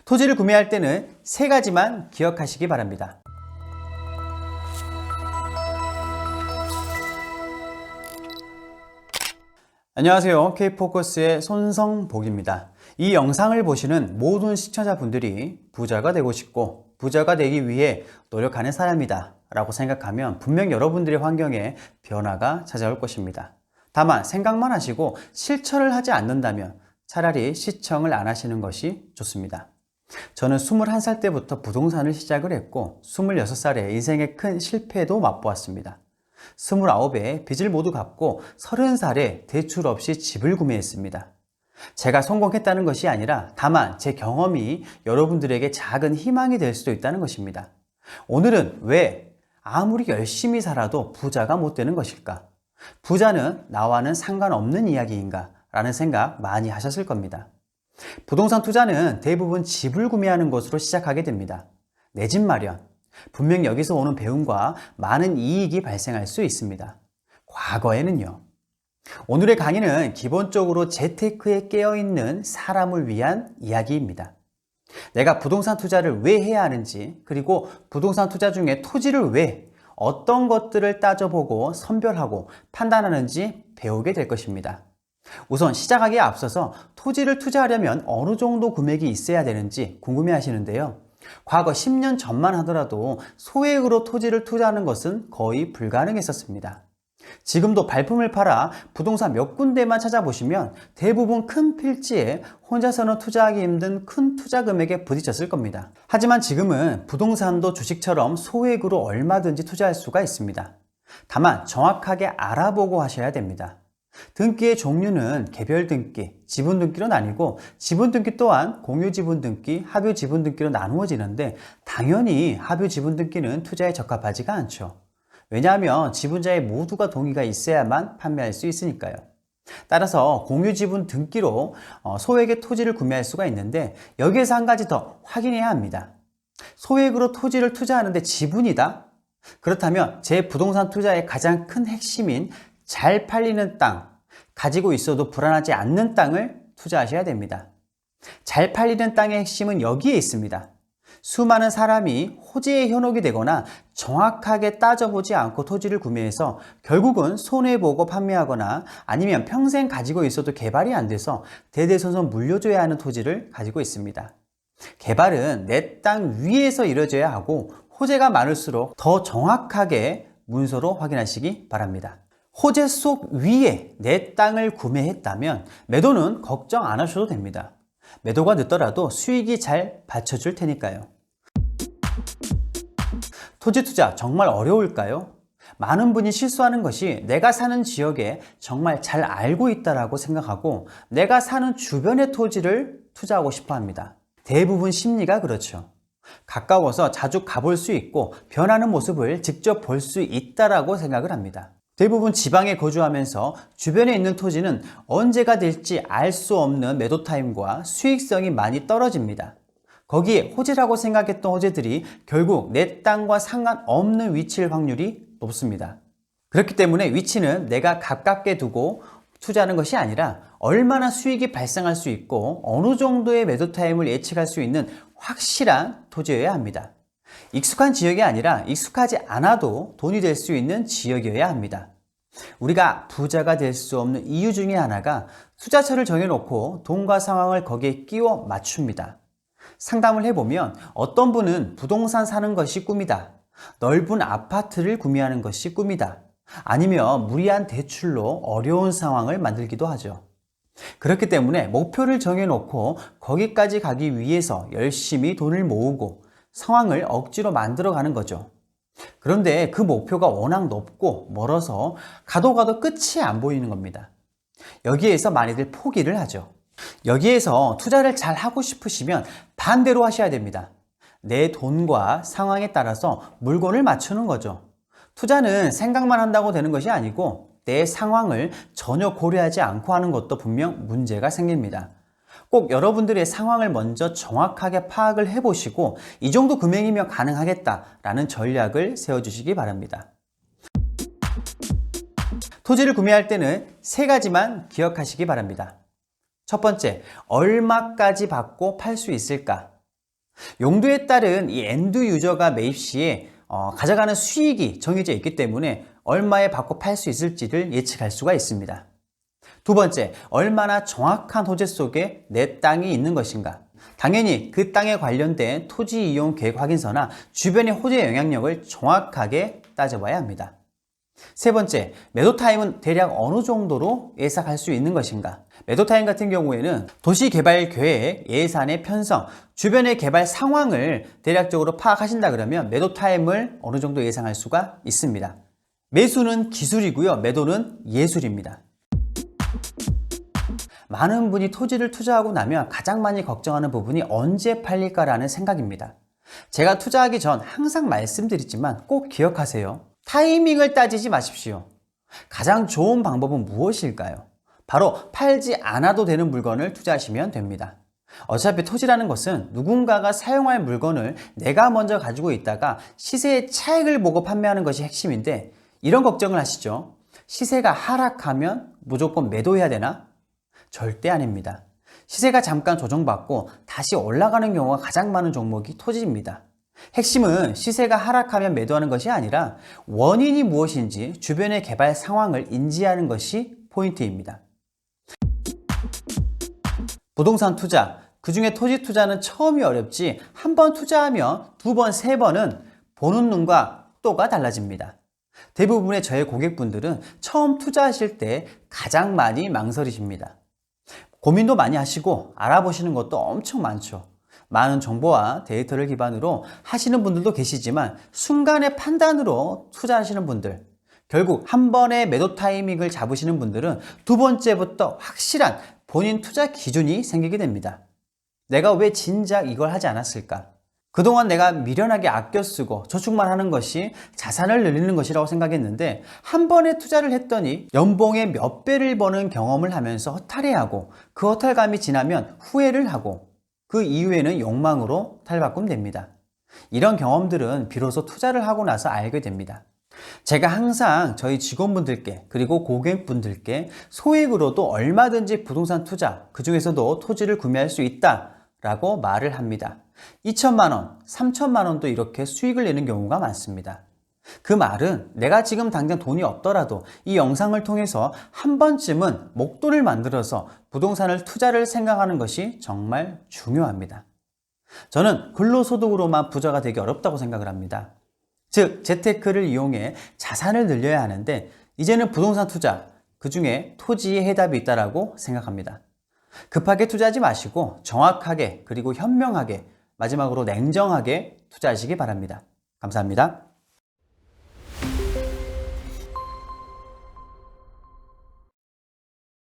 토지를 구매할 때는 세 가지만 기억하시기 바랍니다. 안녕하세요. K포커스의 손성복입니다. 이 영상을 보시는 모든 시청자분들이 부자가 되고 싶고 부자가 되기 위해 노력하는 사람이다 라고 생각하면 분명 여러분들의 환경에 변화가 찾아올 것입니다. 다만 생각만 하시고 실천을 하지 않는다면 차라리 시청을 안 하시는 것이 좋습니다. 저는 21살 때부터 부동산을 시작을 했고 26살에 인생의 큰 실패도 맛보았습니다. 29에 빚을 모두 갚고 30살에 대출 없이 집을 구매했습니다. 제가 성공했다는 것이 아니라 다만 제 경험이 여러분들에게 작은 희망이 될 수도 있다는 것입니다. 오늘은 왜 아무리 열심히 살아도 부자가 못 되는 것일까? 부자는 나와는 상관없는 이야기인가? 라는 생각 많이 하셨을 겁니다. 부동산 투자는 대부분 집을 구매하는 것으로 시작하게 됩니다. 내 집 마련. 분명 여기서 오는 배움과 많은 이익이 발생할 수 있습니다. 과거에는요. 오늘의 강의는 기본적으로 재테크에 깨어있는 사람을 위한 이야기입니다. 내가 부동산 투자를 왜 해야 하는지, 그리고 부동산 투자 중에 토지를 왜 어떤 것들을 따져보고 선별하고 판단하는지 배우게 될 것입니다. 우선 시작하기에 앞서서 토지를 투자하려면 어느 정도 금액이 있어야 되는지 궁금해 하시는데요. 과거 10년 전만 하더라도 소액으로 토지를 투자하는 것은 거의 불가능했었습니다. 지금도 발품을 팔아 부동산 몇 군데만 찾아보시면 대부분 큰 필지에 혼자서는 투자하기 힘든 큰 투자 금액에 부딪혔을 겁니다. 하지만 지금은 부동산도 주식처럼 소액으로 얼마든지 투자할 수가 있습니다. 다만 정확하게 알아보고 하셔야 됩니다. 등기의 종류는 개별 등기, 지분 등기로 나뉘고 지분 등기 또한 공유 지분 등기, 합유 지분 등기로 나누어지는데 당연히 합유 지분 등기는 투자에 적합하지가 않죠. 왜냐하면 지분자의 모두가 동의가 있어야만 판매할 수 있으니까요. 따라서 공유 지분 등기로 소액의 토지를 구매할 수가 있는데 여기에서 한 가지 더 확인해야 합니다. 소액으로 토지를 투자하는데 지분이다? 그렇다면 제 부동산 투자의 가장 큰 핵심인 잘 팔리는 땅, 가지고 있어도 불안하지 않는 땅을 투자하셔야 됩니다. 잘 팔리는 땅의 핵심은 여기에 있습니다. 수많은 사람이 호재에 현혹이 되거나 정확하게 따져보지 않고 토지를 구매해서 결국은 손해보고 판매하거나 아니면 평생 가지고 있어도 개발이 안 돼서 대대손손 물려줘야 하는 토지를 가지고 있습니다. 개발은 내 땅 위에서 이루어져야 하고 호재가 많을수록 더 정확하게 문서로 확인하시기 바랍니다. 호재 속 위에 내 땅을 구매했다면 매도는 걱정 안 하셔도 됩니다. 매도가 늦더라도 수익이 잘 받쳐줄 테니까요. 토지 투자 정말 어려울까요? 많은 분이 실수하는 것이 내가 사는 지역에 정말 잘 알고 있다고 생각하고 내가 사는 주변의 토지를 투자하고 싶어 합니다. 대부분 심리가 그렇죠. 가까워서 자주 가볼 수 있고 변하는 모습을 직접 볼 수 있다고 생각을 합니다. 대부분 지방에 거주하면서 주변에 있는 토지는 언제가 될지 알 수 없는 매도 타임과 수익성이 많이 떨어집니다. 거기에 호재라고 생각했던 호재들이 결국 내 땅과 상관없는 위치일 확률이 높습니다. 그렇기 때문에 위치는 내가 가깝게 두고 투자하는 것이 아니라 얼마나 수익이 발생할 수 있고 어느 정도의 매도 타임을 예측할 수 있는 확실한 토지여야 합니다. 익숙한 지역이 아니라 익숙하지 않아도 돈이 될 수 있는 지역이어야 합니다. 우리가 부자가 될 수 없는 이유 중에 하나가 투자처를 정해놓고 돈과 상황을 거기에 끼워 맞춥니다. 상담을 해보면 어떤 분은 부동산 사는 것이 꿈이다. 넓은 아파트를 구매하는 것이 꿈이다. 아니면 무리한 대출로 어려운 상황을 만들기도 하죠. 그렇기 때문에 목표를 정해놓고 거기까지 가기 위해서 열심히 돈을 모으고 상황을 억지로 만들어가는 거죠. 그런데 그 목표가 워낙 높고 멀어서 가도 끝이 안 보이는 겁니다. 여기에서 많이들 포기를 하죠. 여기에서 투자를 잘 하고 싶으시면 반대로 하셔야 됩니다. 내 돈과 상황에 따라서 물건을 맞추는 거죠. 투자는 생각만 한다고 되는 것이 아니고 내 상황을 전혀 고려하지 않고 하는 것도 분명 문제가 생깁니다. 꼭 여러분들의 상황을 먼저 정확하게 파악을 해보시고 이 정도 금액이면 가능하겠다라는 전략을 세워주시기 바랍니다. 토지를 구매할 때는 세 가지만 기억하시기 바랍니다. 첫 번째, 얼마까지 받고 팔 수 있을까? 용도에 따른 이 엔드 유저가 매입 시에 가져가는 수익이 정해져 있기 때문에 얼마에 받고 팔 수 있을지를 예측할 수가 있습니다. 두 번째, 얼마나 정확한 호재 속에 내 땅이 있는 것인가. 당연히 그 땅에 관련된 토지 이용 계획 확인서나 주변의 호재 영향력을 정확하게 따져봐야 합니다. 세 번째, 매도 타임은 대략 어느 정도로 예상할 수 있는 것인가. 매도 타임 같은 경우에는 도시 개발 계획, 예산의 편성, 주변의 개발 상황을 대략적으로 파악하신다 그러면 매도 타임을 어느 정도 예상할 수가 있습니다. 매수는 기술이고요, 매도는 예술입니다. 많은 분이 토지를 투자하고 나면 가장 많이 걱정하는 부분이 언제 팔릴까라는 생각입니다. 제가 투자하기 전 항상 말씀드리지만 꼭 기억하세요. 타이밍을 따지지 마십시오. 가장 좋은 방법은 무엇일까요? 바로 팔지 않아도 되는 물건을 투자하시면 됩니다. 어차피 토지라는 것은 누군가가 사용할 물건을 내가 먼저 가지고 있다가 시세의 차익을 보고 판매하는 것이 핵심인데, 이런 걱정을 하시죠. 시세가 하락하면 무조건 매도해야 되나? 절대 아닙니다. 시세가 잠깐 조정받고 다시 올라가는 경우가 가장 많은 종목이 토지입니다. 핵심은 시세가 하락하면 매도하는 것이 아니라 원인이 무엇인지 주변의 개발 상황을 인지하는 것이 포인트입니다. 부동산 투자, 그중에 토지 투자는 처음이 어렵지 한 번 투자하면 두 번, 세 번은 보는 눈과 또가 달라집니다. 대부분의 저의 고객분들은 처음 투자하실 때 가장 많이 망설이십니다. 고민도 많이 하시고 알아보시는 것도 엄청 많죠. 많은 정보와 데이터를 기반으로 하시는 분들도 계시지만 순간의 판단으로 투자하시는 분들, 결국 한 번의 매도 타이밍을 잡으시는 분들은 두 번째부터 확실한 본인 투자 기준이 생기게 됩니다. 내가 왜 진작 이걸 하지 않았을까? 그동안 내가 미련하게 아껴 쓰고 저축만 하는 것이 자산을 늘리는 것이라고 생각했는데 한 번에 투자를 했더니 연봉의 몇 배를 버는 경험을 하면서 허탈해하고, 그 허탈감이 지나면 후회를 하고, 그 이후에는 욕망으로 탈바꿈됩니다. 이런 경험들은 비로소 투자를 하고 나서 알게 됩니다. 제가 항상 저희 직원분들께 그리고 고객분들께 소액으로도 얼마든지 부동산 투자, 그 중에서도 토지를 구매할 수 있다 라고 말을 합니다. 2천만 원, 3천만 원도 이렇게 수익을 내는 경우가 많습니다. 그 말은 내가 지금 당장 돈이 없더라도 이 영상을 통해서 한 번쯤은 목돈을 만들어서 부동산을 투자를 생각하는 것이 정말 중요합니다. 저는 근로소득으로만 부자가 되기 어렵다고 생각을 합니다. 즉, 재테크를 이용해 자산을 늘려야 하는데 이제는 부동산 투자, 그 중에 토지에 해답이 있다고 생각합니다. 급하게 투자하지 마시고 정확하게, 그리고 현명하게, 마지막으로 냉정하게 투자하시기 바랍니다. 감사합니다.